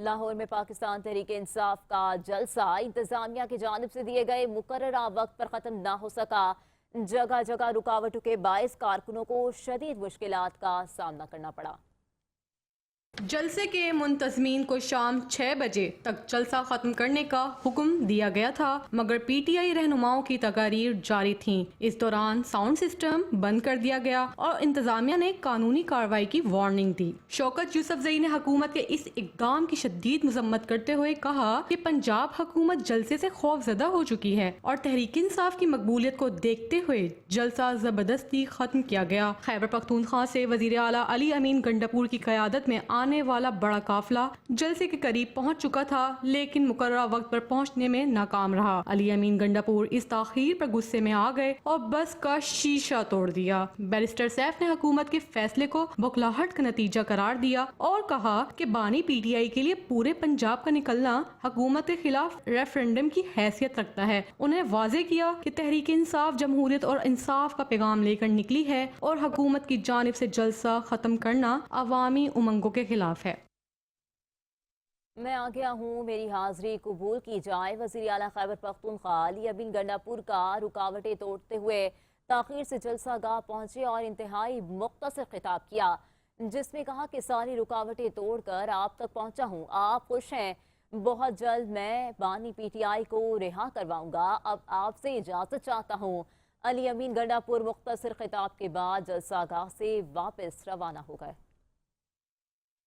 لاہور میں پاکستان تحریک انصاف کا جلسہ انتظامیہ کی جانب سے دیے گئے مقررہ وقت پر ختم نہ ہو سکا۔ جگہ جگہ رکاوٹوں کے باعث کارکنوں کو شدید مشکلات کا سامنا کرنا پڑا۔ جلسے کے منتظمین کو شام 6 بجے تک جلسہ ختم کرنے کا حکم دیا گیا تھا، مگر پی ٹی آئی رہنماؤں کی تقاریر جاری تھیں۔ اس دوران ساؤنڈ سسٹم بند کر دیا گیا اور انتظامیہ نے قانونی کارروائی کی وارننگ دی۔ شوکت یوسفزئی نے حکومت کے اس اقدام کی شدید مذمت کرتے ہوئے کہا کہ پنجاب حکومت جلسے سے خوف زدہ ہو چکی ہے اور تحریک انصاف کی مقبولیت کو دیکھتے ہوئے جلسہ زبردستی ختم کیا گیا۔ خیبر پختونخوا سے وزیر اعلیٰ علی امین گنڈاپور کی قیادت میں آنے والا بڑا قافلہ جلسے کے قریب پہنچ چکا تھا، لیکن مقررہ وقت پر پہنچنے میں ناکام رہا۔ علی امین گنڈاپور اس تاخیر پر غصے میں آ گئے اور بس کا شیشہ توڑ دیا۔ بیرسٹر سیف نے حکومت کے فیصلے کو بھکلاہٹ کا نتیجہ قرار دیا اور کہا کہ بانی پی ٹی آئی کے لیے پورے پنجاب کا نکلنا حکومت کے خلاف ریفرنڈم کی حیثیت رکھتا ہے۔ انہوں نے واضح کیا کہ تحریک انصاف جمہوریت اور انصاف کا پیغام لے کر نکلی ہے اور حکومت کی جانب سے جلسہ ختم کرنا عوامی امنگوں کے خلاف ہے۔ میں آ گیا ہوں، میری حاضری قبول کی جائے۔ وزیر اعلیٰ خیبر پختونخوا علی امین گنڈاپور کا رکاوٹیں توڑتے ہوئے تاخیر سے جلسہ گاہ پہنچے اور انتہائی مختصر خطاب کیا، جس میں کہا کہ ساری رکاوٹیں توڑ کر آپ تک پہنچا ہوں۔ آپ خوش ہیں؟ بہت جلد میں بانی پی ٹی آئی کو رہا کرواؤں گا۔ اب آپ سے اجازت چاہتا ہوں۔ علی امین گنڈاپور مختصر خطاب کے بعد جلسہ گاہ سے واپس روانہ ہو گئے۔